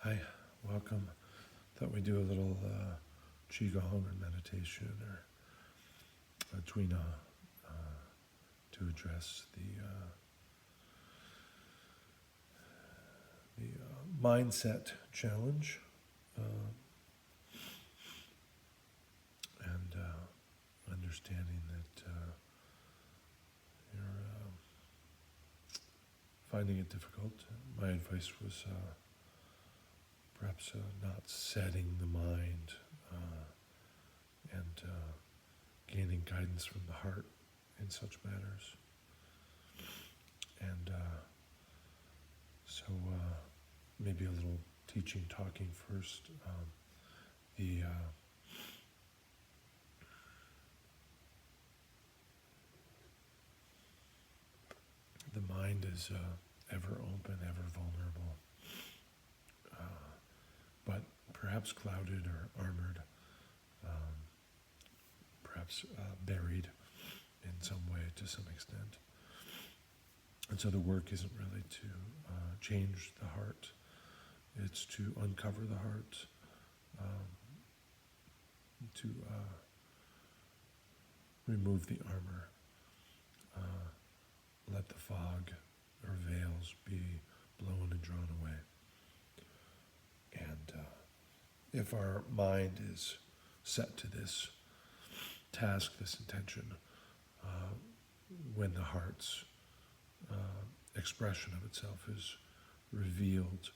Hi, welcome. Thought we'd do a little qigong or meditation or tuina to address the mindset challenge and understanding that you're finding it difficult. My advice was perhaps not setting the mind and gaining guidance from the heart in such matters. And so maybe a little teaching, talking first. The mind is ever open, ever vulnerable, but perhaps clouded or armored, perhaps buried in some way to some extent. And so the work isn't really to change the heart, it's to uncover the heart, to remove the armor, let the fog or veils be blown and drawn away. And if our mind is set to this task, this intention, when the heart's expression of itself is revealed,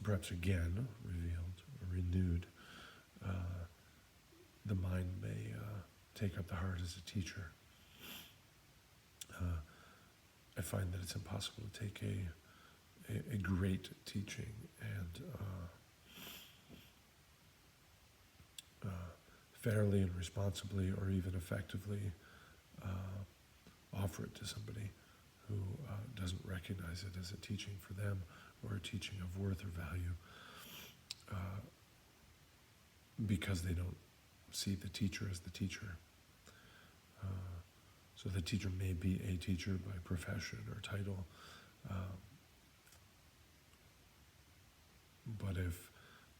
perhaps again revealed or renewed, the mind may take up the heart as a teacher. I find that it's impossible to take a great teaching and fairly and responsibly or even effectively offer it to somebody who doesn't recognize it as a teaching for them or a teaching of worth or value because they don't see the teacher as the teacher. So the teacher may be a teacher by profession or title, but if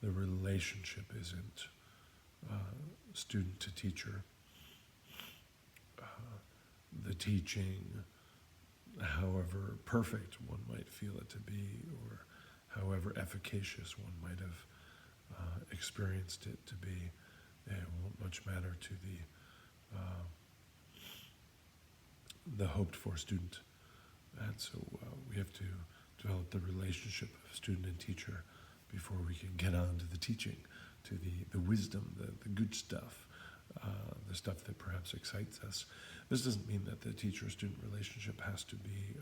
the relationship isn't student to teacher, the teaching, however perfect one might feel it to be, or however efficacious one might have experienced it to be, it won't much matter to the hoped for student. And so we have to develop the relationship of student and teacher before we can get on to the teaching, to the wisdom, the good stuff, the stuff that perhaps excites us. This doesn't mean that the teacher-student relationship has to be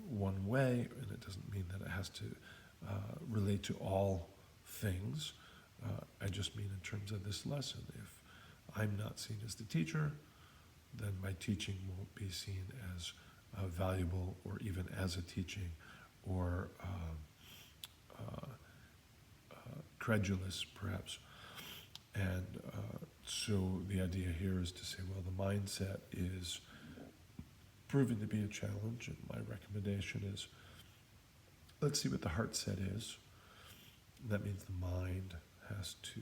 one way, and it doesn't mean that it has to relate to all things. I just mean in terms of this lesson. If I'm not seen as the teacher, then my teaching won't be seen as valuable or even as a teaching, or credulous perhaps. And so the idea here is to say, well, the mindset is proving to be a challenge, and my recommendation is, let's see what the heart set is. That means the mind has to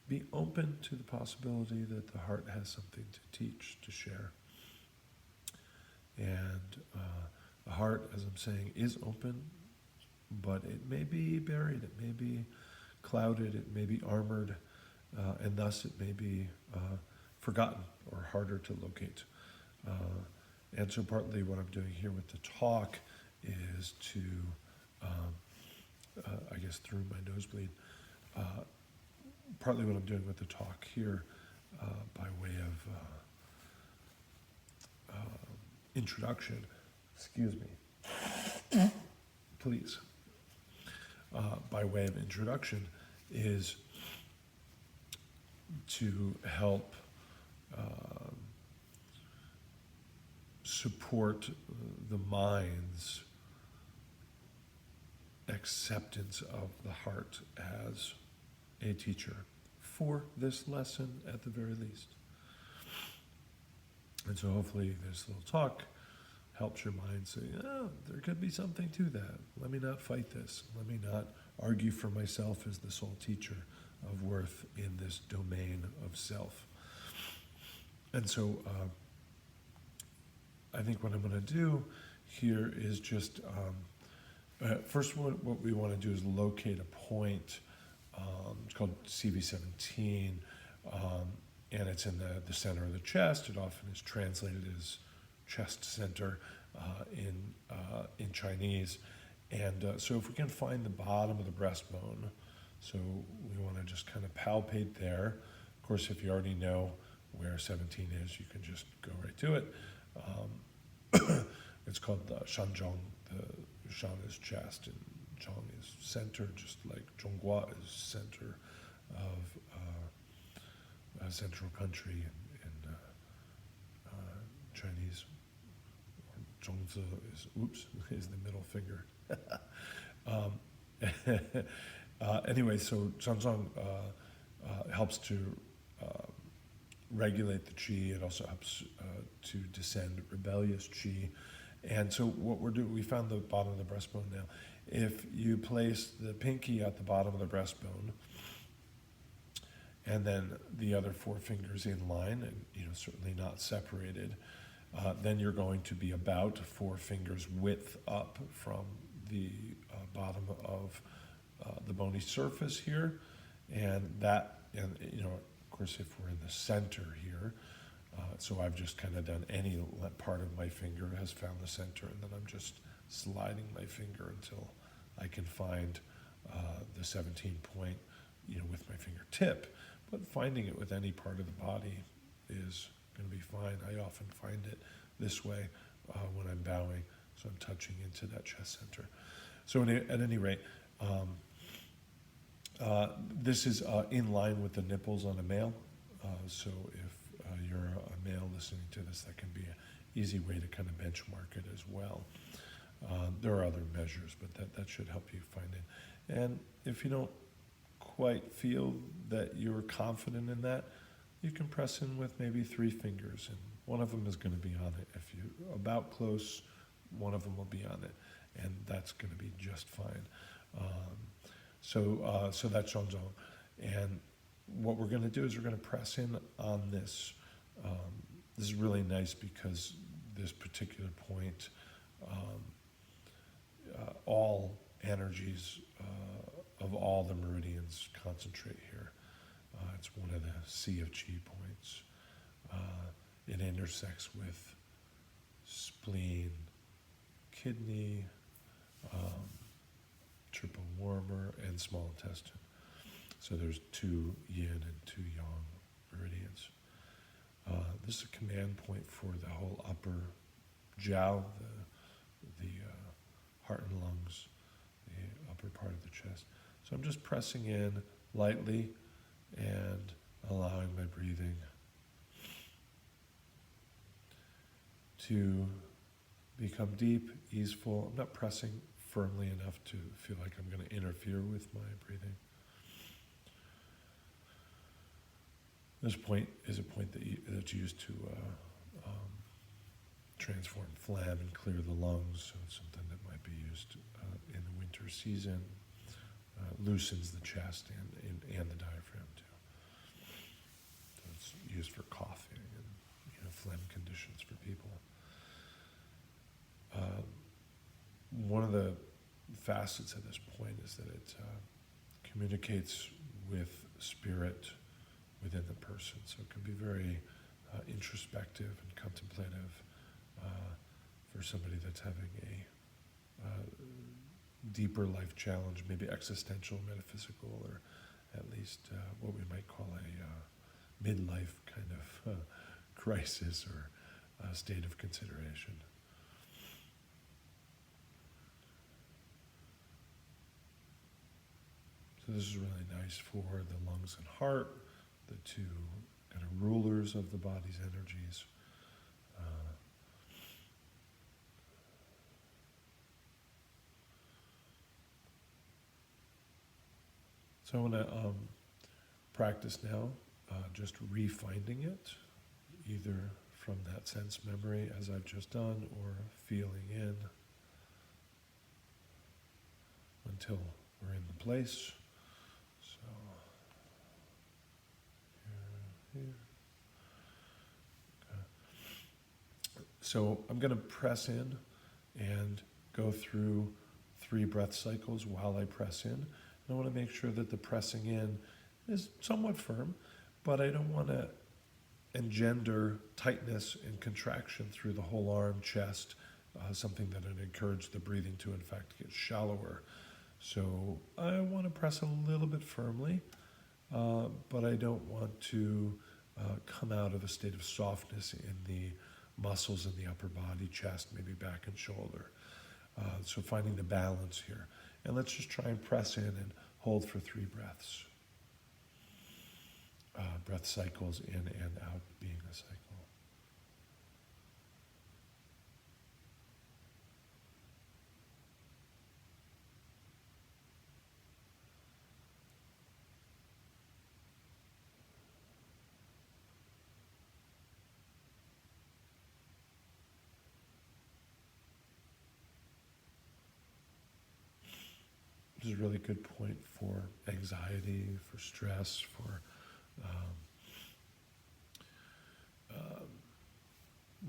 be open to the possibility that the heart has something to teach, to share. And the heart, as I'm saying, is open, but it may be buried, it may be clouded, it may be armored, and thus it may be forgotten or harder to locate. And so partly what I'm doing here with the talk is to, I guess through my nosebleed, partly what I'm doing with the talk here by way of introduction, excuse me, please, by way of introduction is to help support the mind's acceptance of the heart as a teacher for this lesson at the very least. And so hopefully this little talk helps your mind say, oh, there could be something to that. Let me not fight this. Let me not argue for myself as the sole teacher of worth in this domain of self. And so I think what I'm going to do here is just, first what we want to do is locate a point. It's called CV17, and it's in the center of the chest. It often is translated as chest center in Chinese. And so if we can find the bottom of the breastbone, so we want to just kind of palpate there. Of course, if you already know where 17 is, you can just go right to it. It's called Shān. The Shān is chest, and Zhōng is center, just like Zhōnggua is center of a central country in Chinese. Zhōngzi is the middle finger. Anyway, so Zhāng helps to regulate the qi. It also helps to descend rebellious qi. And so what we're doing, we found the bottom of the breastbone now. If you place the pinky at the bottom of the breastbone, and then the other four fingers in line, and certainly not separated, then you're going to be about 4 fingers width up from the bottom of the bony surface here, and of course, if we're in the center here, so I've just kind of done any part of my finger has found the center, and then I'm just sliding my finger until I can find the 17 point, with my fingertip. But finding it with any part of the body is going to be fine. I often find it this way when I'm bowing, so I'm touching into that chest center. So at any rate, this is in line with the nipples on a male. So if you're a male listening to this, that can be an easy way to kind of benchmark it as well. There are other measures, but that should help you find it. And if you don't quite feel that you're confident in that, you can press in with maybe 3 fingers, and one of them is going to be on it. If you're about close, one of them will be on it, and that's going to be just fine. So that's Zhōng. And what we're going to do is we're going to press in on this. This is really nice because this particular point, all energies of all the meridians concentrate here. It's one of the sea of qi points. It intersects with spleen, kidney, triple warmer, and small intestine. So there's 2 yin and 2 yang meridians. This is a command point for the whole upper jiao, the heart and lungs, the upper part of the chest. So I'm just pressing in lightly and allowing my breathing to become deep, easeful. I'm not pressing firmly enough to feel like I'm going to interfere with my breathing. This point is a point that's used to transform phlegm and clear the lungs, so it's something that might be used in the winter season. Loosens the chest and the diaphragm too. So it's used for coughing and phlegm conditions for people. One of the facets of this point is that it communicates with spirit within the person. So it can be very introspective and contemplative for somebody that's having a deeper life challenge, maybe existential, metaphysical, or at least what we might call a midlife kind of crisis or state of consideration. So this is really nice for the lungs and heart, the 2 kind of rulers of the body's energies. So I want to practice now just refinding it, either from that sense memory as I've just done, or feeling in until we're in the place. So, here. Okay. So I'm going to press in and go through 3 breath cycles while I press in. I want to make sure that the pressing in is somewhat firm, but I don't want to engender tightness and contraction through the whole arm, chest, something that would encourage the breathing to, in fact, get shallower. So I want to press a little bit firmly, but I don't want to come out of a state of softness in the muscles in the upper body, chest, maybe back and shoulder. So finding the balance here. And let's just try and press in and hold for 3 breaths. Breath cycles in and out being a cycle. This is a really good point for anxiety, for stress, for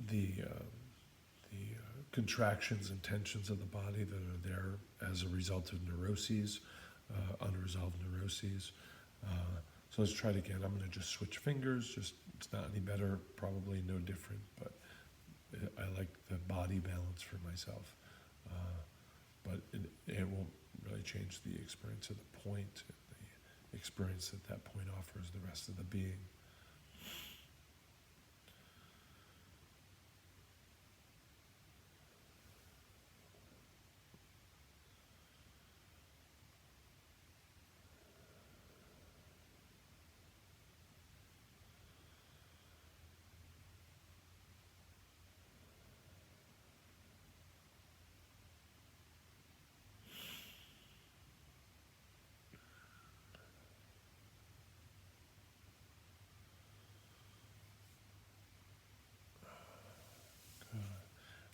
the contractions and tensions of the body that are there as a result of neuroses, unresolved neuroses. So let's try it again. I'm going to just switch fingers. It's not any better, probably no different, but I like the body balance for myself. But it won't really change the experience of the point, the experience that that point offers the rest of the being.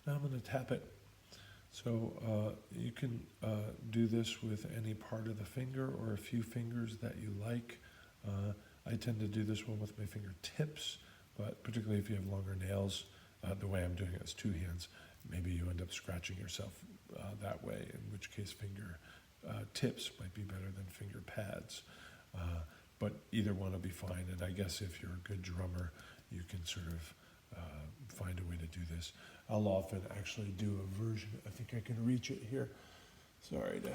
Now I'm going to tap it. So you can do this with any part of the finger or a few fingers that you like. I tend to do this one with my fingertips, but particularly if you have longer nails, the way I'm doing it is 2 hands. Maybe you end up scratching yourself that way, in which case finger tips might be better than finger pads. But either one will be fine, and I guess if you're a good drummer, you can sort of find a way to do this. I'll often actually do a version, I think I can reach it here. Sorry to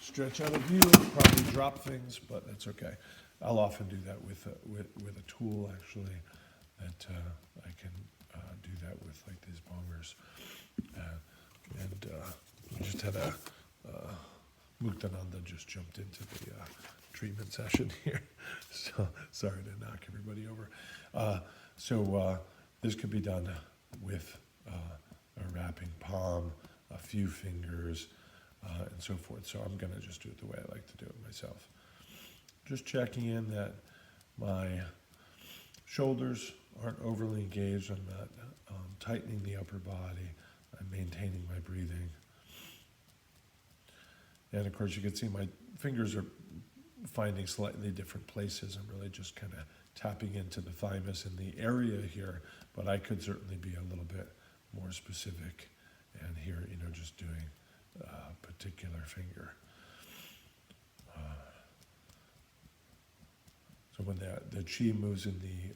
stretch out of view, probably drop things, but that's okay. I'll often do that with a tool, actually, that I can do that with, like these bongers. We just had a Muktananda just jumped into the treatment session here, so sorry to knock everybody over. This could be done with a wrapping palm, a few fingers, and so forth. So I'm going to just do it the way I like to do it myself. Just checking in that my shoulders aren't overly engaged. I'm not tightening the upper body. I'm maintaining my breathing. And of course, you can see my fingers are finding slightly different places. I'm really just kind of tapping into the thymus in the area here, but I could certainly be a little bit more specific. And here, just doing a particular finger. So when the chi moves in the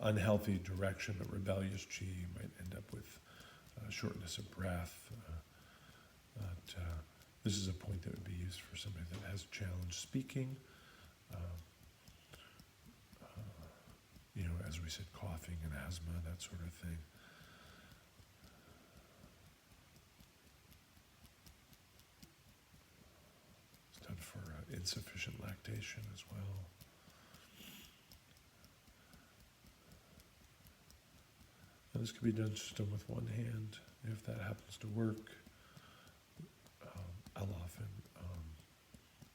unhealthy direction, a rebellious chi, you might end up with shortness of breath. This is a point that would be used for somebody that has challenge speaking. As we said, coughing and asthma, that sort of thing. It's done for insufficient lactation as well. And this could be done just with one hand, if that happens to work. I'll often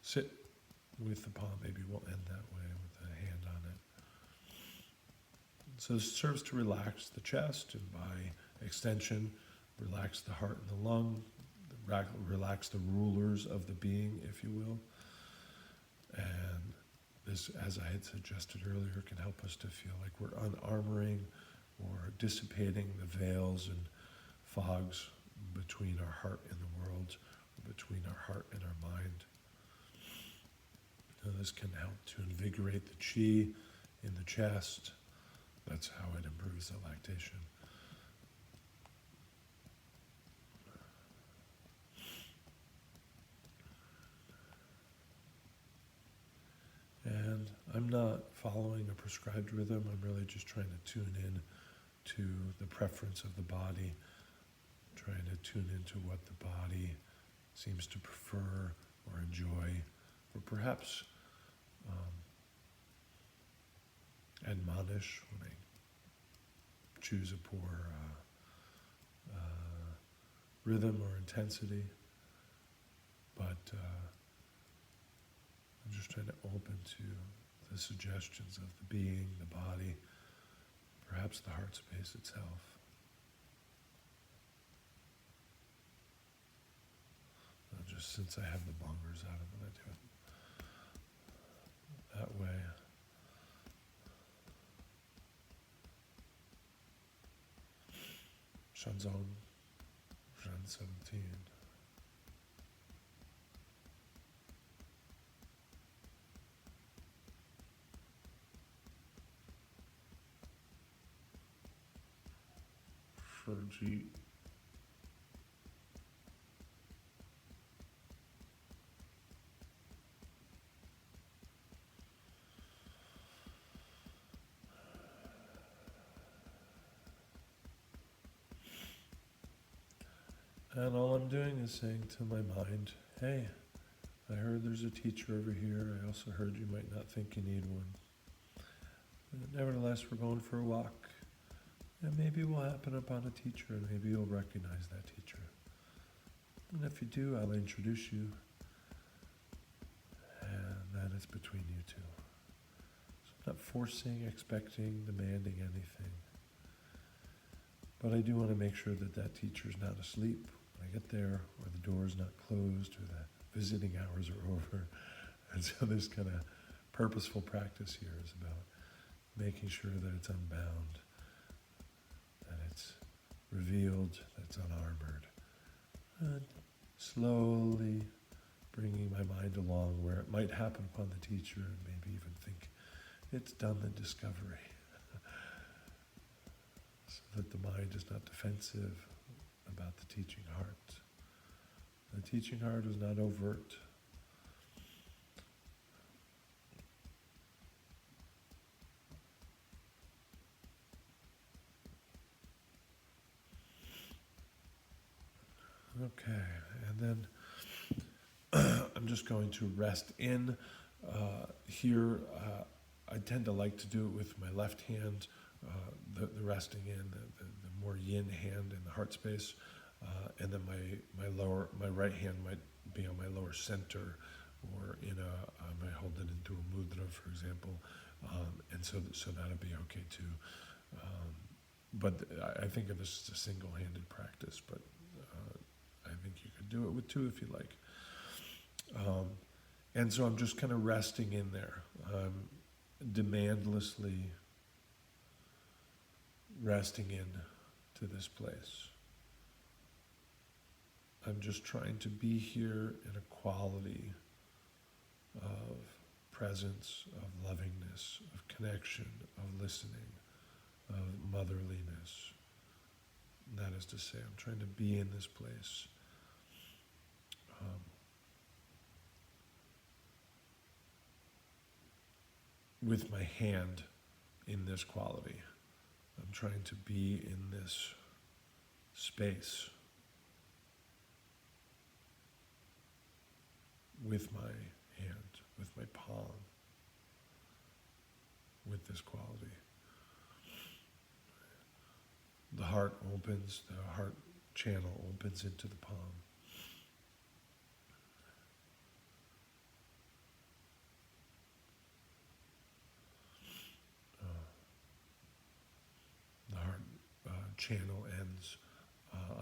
sit with the palm. Maybe we'll end that way with the hand on it. So this serves to relax the chest, and by extension, relax the heart and the lung, relax the rulers of the being, if you will. And this, as I had suggested earlier, can help us to feel like we're unarmoring or dissipating the veils and fogs between our heart and the world, or between our heart and our mind. Now, this can help to invigorate the chi in the chest. That's how it improves the lactation. And I'm not following a prescribed rhythm. I'm really just trying to tune in to the preference of the body, trying to tune into what the body seems to prefer or enjoy, or perhaps admonish when I choose a poor rhythm or intensity. But I'm just trying to open to the suggestions of the being, the body, perhaps the heart space itself. Just since I have the bongers out, I'm going to do it that way. Shān, Shān 17. Fergie. And all I'm doing is saying to my mind, hey, I heard there's a teacher over here. I also heard you might not think you need one. But nevertheless, we're going for a walk. And maybe we'll happen upon a teacher, and maybe you'll recognize that teacher. And if you do, I'll introduce you. And then it's between you two. So I'm not forcing, expecting, demanding anything. But I do want to make sure that that teacher's not asleep when I get there, or the door's not closed, or the visiting hours are over. And so this kind of purposeful practice here is about making sure that it's unbound, that it's revealed, that it's unarmored. And slowly bringing my mind along where it might happen upon the teacher, and maybe even think it's done the discovery. So that the mind is not defensive about the teaching heart. The teaching heart is not overt. Okay, and then I'm just going to rest in here. I tend to like to do it with my left hand, the resting in, the more yin hand in the heart space, and then my right hand might be on my lower center, or I might hold it into a mudra, for example, and so that'll be okay too. But I think of this as a single-handed practice, but I think you could do it with two if you like. And so I'm just kind of resting in there, demandlessly resting in to this place. I'm just trying to be here in a quality of presence, of lovingness, of connection, of listening, of motherliness. That is to say, I'm trying to be in this place. With my hand in this quality. I'm trying to be in this space with my hand, with my palm, with this quality. The heart opens, the heart channel opens into the palm. channel ends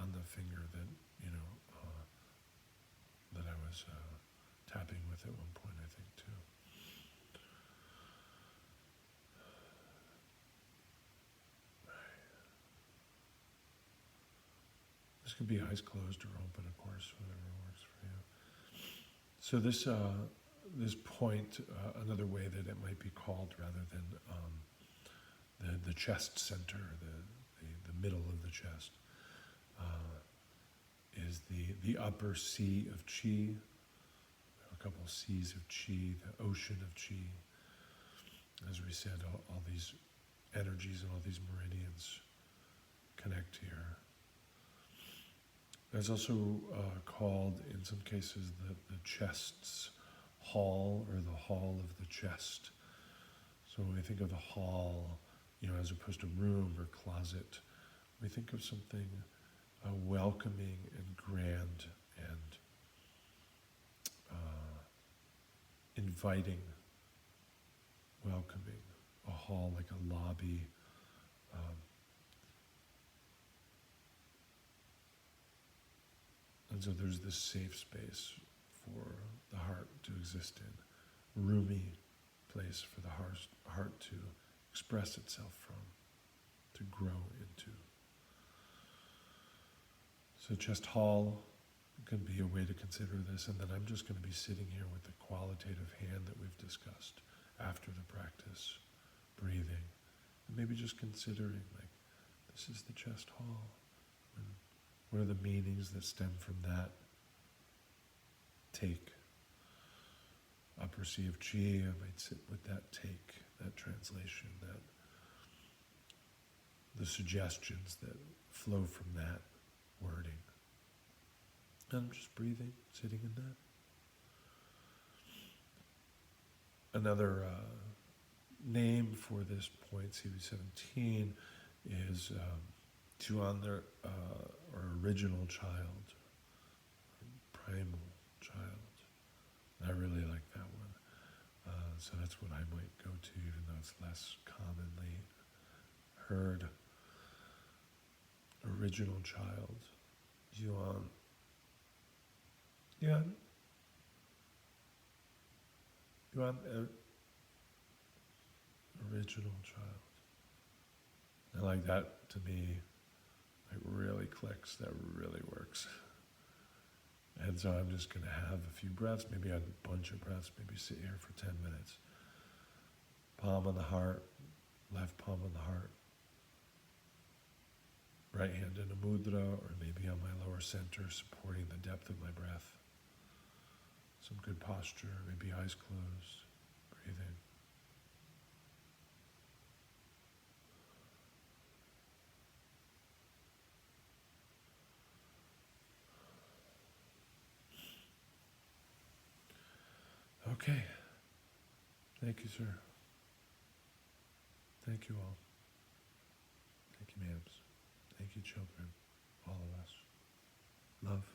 on the finger that, that I was tapping with at one point, I think, too. This could be eyes closed or open, of course, whatever works for you. So this point, another way that it might be called, rather than the chest center, the middle of the chest, is the upper sea of chi. A couple of seas of chi, the ocean of chi. As we said, all these energies and all these meridians connect here. There's also called, in some cases, the chest's hall, or the hall of the chest. So when we think of the hall, as opposed to room or closet, we think of something welcoming and grand and inviting, welcoming, a hall like a lobby. And so there's this safe space for the heart to exist in, roomy place for the heart to express itself from, to grow into. So chest hall can be a way to consider this, and then I'm just going to be sitting here with the qualitative hand that we've discussed after the practice, breathing, and maybe just considering, like, this is the chest hall. And what are the meanings that stem from that take? Upper sea of chi, I might sit with that take, that translation, that the suggestions that flow from that wording. And I'm just breathing, sitting in that. Another name for this point, CV17, is Zhōng, or original child, primal child. And I really like that one. So that's what I might go to, even though it's less commonly heard. Original child, Zhōng. Original child. And like that, to me, it really clicks, that really works. And so I'm just going to have a few breaths, maybe a bunch of breaths, maybe sit here for 10 minutes. Palm on the heart, left palm on the heart. Right hand in a mudra, or maybe on my lower center, supporting the depth of my breath. Some good posture, maybe eyes closed, breathing. Okay. Thank you, sir. Thank you all. Thank you, ma'ams. Thank you, children. All of us. Love.